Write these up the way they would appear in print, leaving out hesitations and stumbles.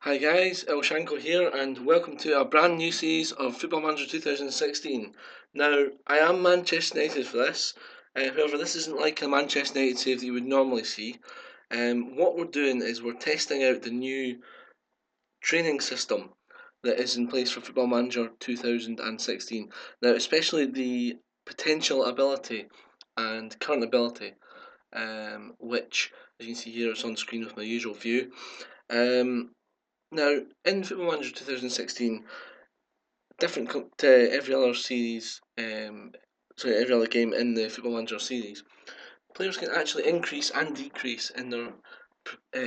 Hi guys, El Shanko here, and welcome to a brand new series of Football Manager 2016. Now, I am Manchester United for this, however, this isn't like a Manchester United save that you would normally see. What we're doing is we're testing out the new training system that is in place for Football Manager 2016. Now, especially the potential ability and current ability, which, as you can see here, it's on screen with my usual view. Now, in Football Manager 2016, different to every other series, every other game in the Football Manager series, players can actually increase and decrease in their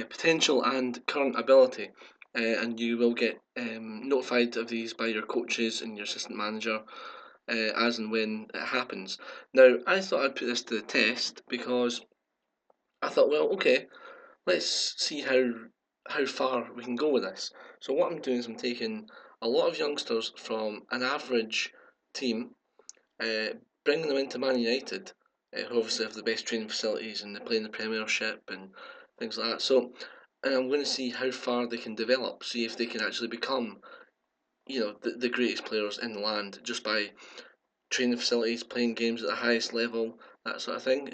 potential and current ability, and you will get notified of these by your coaches and your assistant manager as and when it happens. Now, I thought I'd put this to the test because I thought, well, okay, let's see how far we can go with this. So what I'm doing is I'm taking a lot of youngsters from an average team, uh, bringing them into Man United, who obviously have the best training facilities and they play in the Premiership and things like that. So, and I'm going to see how far they can develop, see if they can actually become, the greatest players in the land just by training facilities, playing games at the highest level, that sort of thing.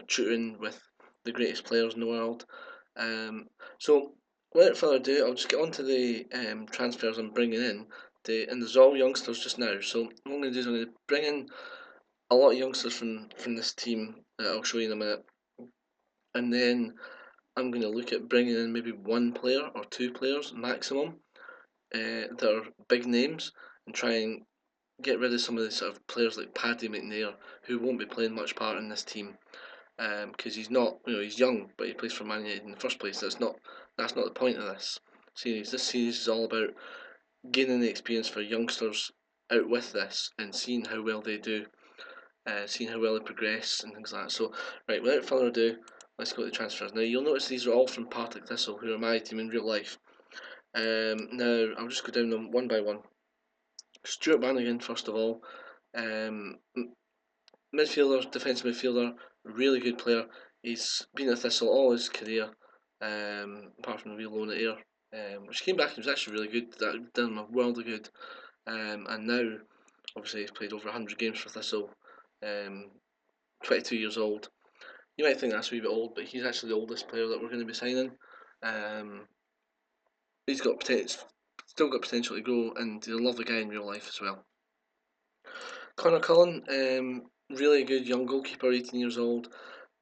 Tutoring with the greatest players in the world. So, without further ado, I'll just get on to the transfers I'm bringing in. And there's all youngsters just now. So, what I'm going to do is I'm going to bring in a lot of youngsters from this team that I'll show you in a minute. And then I'm going to look at bringing in maybe one player or two players maximum that are big names and try and get rid of some of the sort of players like Paddy McNair who won't be playing much part in this team because he's not, he's young, but he plays for Man United in the first place. That's not the point of this series. This series is all about gaining the experience for youngsters out with this and seeing how well they do, seeing how well they progress and things like that. So, right, without further ado, let's go to the transfers. Now, you'll notice these are all from Partick Thistle, who are my team in real life. Now, I'll just go down them one by one. Stuart Bannigan, first of all. Um, Midfielder, defensive midfielder, really good player. He's been at Thistle all his career, apart from the wee loan at Ayr, which came back. He was actually really good. That done him a world of good. And now, obviously, he's played over 100 games for Thistle. 22 years old. You might think that's a wee bit old, but he's actually the oldest player that we're going to be signing. Um, he's got still got potential to grow, and he's a lovely guy in real life as well. Connor Cullen, really good young goalkeeper, 18 years old.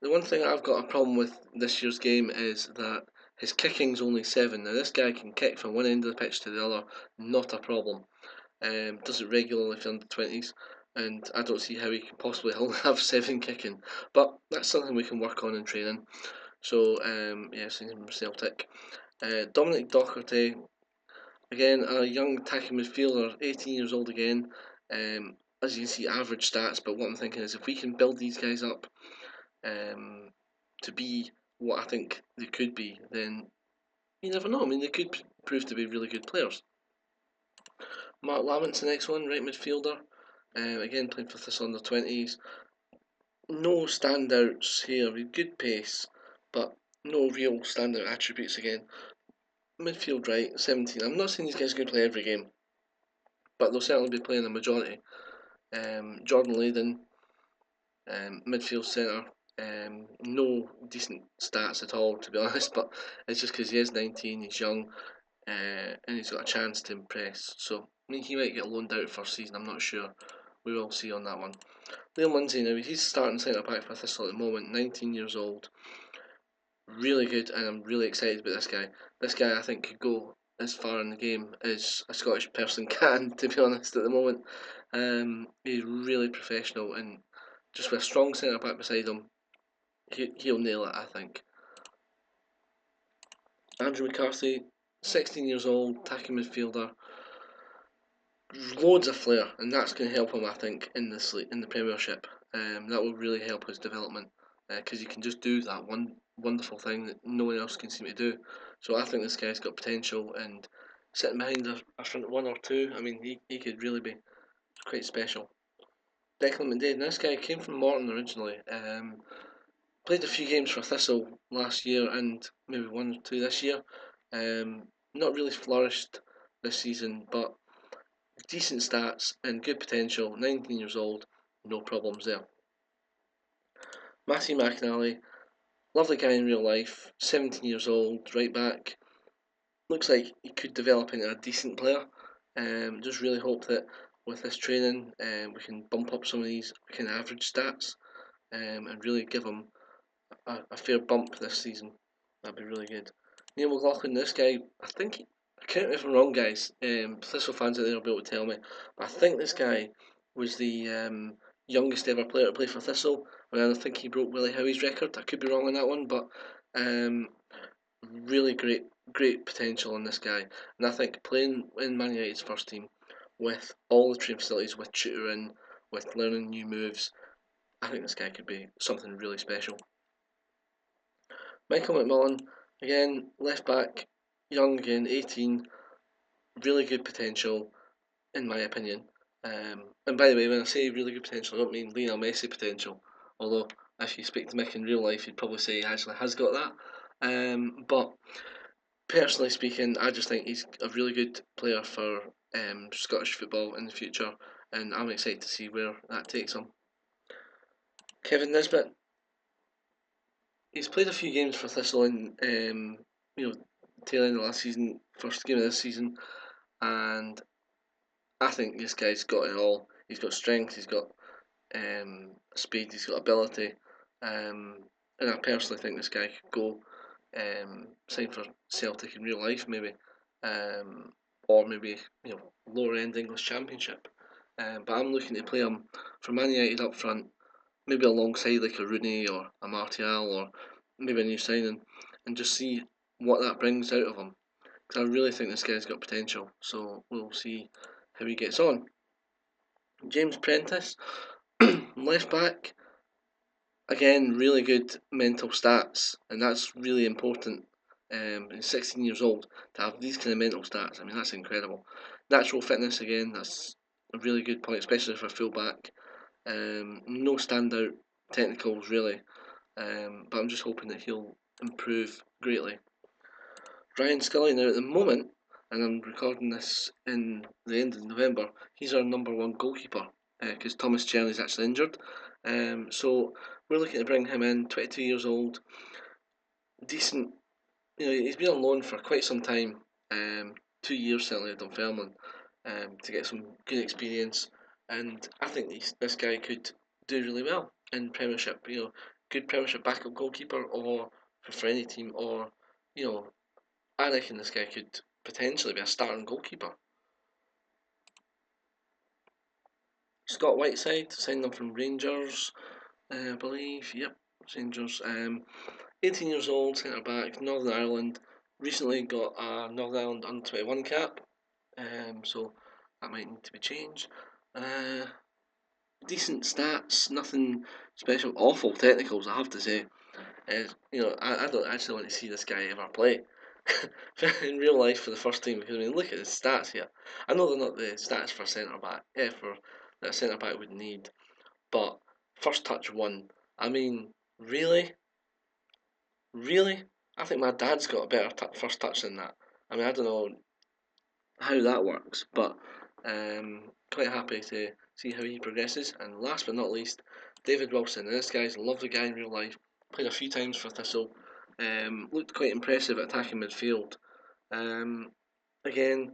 The one thing I've got a problem with this year's game is that his kicking's only 7. Now, this guy can kick from one end of the pitch to the other, not a problem. Does it regularly for under 20s, and I don't see how he can possibly only have 7 kicking. But that's something we can work on in training. So, yes, he's from Celtic. Dominic Docherty, again, a young attacking midfielder, 18 years old again. As you can see, average stats, but what I'm thinking is if we can build these guys up um, to be what I think they could be, then you never know. I mean, they could prove to be really good players. Mark Lamont's the next one, right midfielder. Again, playing for this under 20s. No standouts here, with good pace, but no real standout attributes again. Midfield right, 17. I'm not saying these guys are going to play every game, but they'll certainly be playing the majority. Jordan Layden, midfield centre. No decent stats at all, to be honest, but it's just because he is 19, he's young, and he's got a chance to impress. So, I mean, he might get loaned out for season, I'm not sure. We will see on that one. Liam Lindsay, now he's starting centre back for Thistle at the moment, 19 years old. Really good, and I'm really excited about this guy. This guy, I think, could go as far in the game as a Scottish person can, to be honest, at the moment. He's really professional, and just with a strong centre back beside him, he'll nail it, I think. Andrew McCarthy, 16 years old, attacking midfielder, loads of flair, and that's going to help him, I think, in the Premiership. That will really help his development because he can just do that one wonderful thing that no one else can seem to do. So I think this guy's got potential, and sitting behind a front one or two, I mean, he could really be quite special. Declan McDaid, this guy came from Morton originally. Played a few games for Thistle last year and maybe one or two this year. not really flourished this season, but decent stats and good potential. 19 years old, no problems there. Matthew McAnally, lovely guy in real life, 17 years old, right back. Looks like he could develop into a decent player. Just really hope that with this training, we can bump up some of these kind of average stats and really give him a fair bump this season. That'd be really good. Neil McLaughlin, this guy, I think, correct me if I'm wrong, guys. Thistle fans out there will be able to tell me, but I think this guy was the youngest ever player to play for Thistle. And I think he broke Willie Howie's record. I could be wrong on that one, but um, really great potential in this guy. And I think playing in Man United's first team with all the training facilities, with tutoring, with learning new moves, I think this guy could be something really special. Michael McMullen, again, left back, young again, 18, really good potential, in my opinion. And by the way, when I say really good potential, I don't mean Lionel Messi potential. Although, if you speak to Mick in real life, he'd probably say he actually has got that. But personally speaking, I just think he's a really good player for Scottish football in the future, and I'm excited to see where that takes him. Kevin Nisbet, he's played a few games for Thistle in tail end of last season, first game of this season, and I think this guy's got it all. He's got strength, he's got speed, he's got ability, and I personally think this guy could go sign for Celtic in real life, maybe, or maybe lower end English Championship. But I'm looking to play him for Man United up front, maybe alongside like a Rooney or a Martial or maybe a new signing, and just see what that brings out of him. Because I really think this guy's got potential. So we'll see how he gets on. James Prentice, left back, again, really good mental stats, and that's really important. He's 16 years old to have these kind of mental stats. I mean, that's incredible. Natural fitness, again, that's a really good point, especially for a full back. No standout technicals really, but I'm just hoping that he'll improve greatly. Ryan Scully, now at the moment, and I'm recording this in the end of November, he's our number one goalkeeper because Thomas Cherny's actually injured. So we're looking to bring him in, 22 years old, decent. He's been on loan for quite some time, 2 years certainly at Dunfermline, to get some good experience, and I think this guy could do really well in Premiership. Good Premiership backup goalkeeper, or for any team, or I reckon this guy could potentially be a starting goalkeeper. Scott Whiteside signed them from Rangers, I believe. Yep, Rangers. 18 years old, centre back, Northern Ireland. Recently got a Northern Ireland under 21 cap, so that might need to be changed. Decent stats, nothing special. Awful technicals, I have to say. I don't actually want to see this guy ever play in real life for the first time because I mean, look at his stats here. I know they're not the stats for centre back, for that a centre back would need, but first touch one. I mean, really, really, I think my dad's got a better first touch than that. I mean, I don't know how that works, but quite happy to see how he progresses. And last but not least, David Wilson. And this guy's a lovely guy in real life. Played a few times for Thistle. Looked quite impressive at attacking midfield. Again,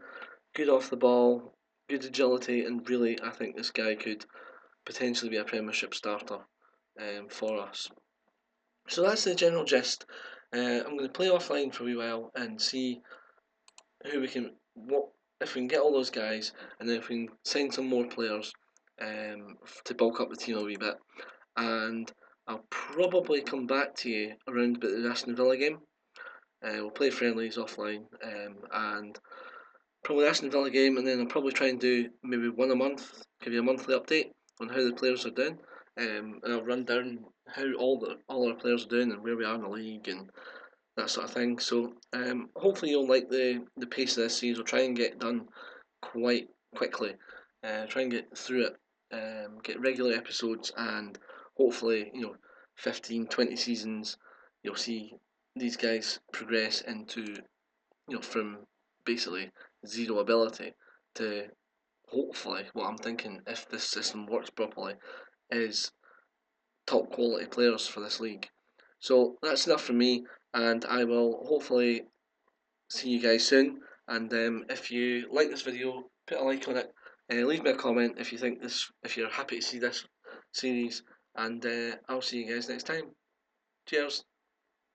good off the ball, good agility, and really, I think this guy could potentially be a Premiership starter for us. So that's the general gist. I'm going to play offline for a wee while and see who we can, what if we can get all those guys, and then if we can sign some more players to bulk up the team a wee bit. And I'll probably come back to you around about the Aston Villa game. We'll play friendlies offline, and probably the Aston Villa game, and then I'll probably try and do maybe one a month, give you a monthly update on how the players are doing, and I'll run down how all our players are doing and where we are in the league and that sort of thing. So hopefully you'll like the pace of this series. We'll try and get done quite quickly, try and get through it, get regular episodes, and hopefully 15, 20 seasons you'll see these guys progress into from basically zero ability to hopefully, what I'm thinking, if this system works properly, is top quality players for this league. So that's enough from me, and I will hopefully see you guys soon. And if you like this video, put a like on it. Leave me a comment if you think this, if you're happy to see this series, and I'll see you guys next time. Cheers.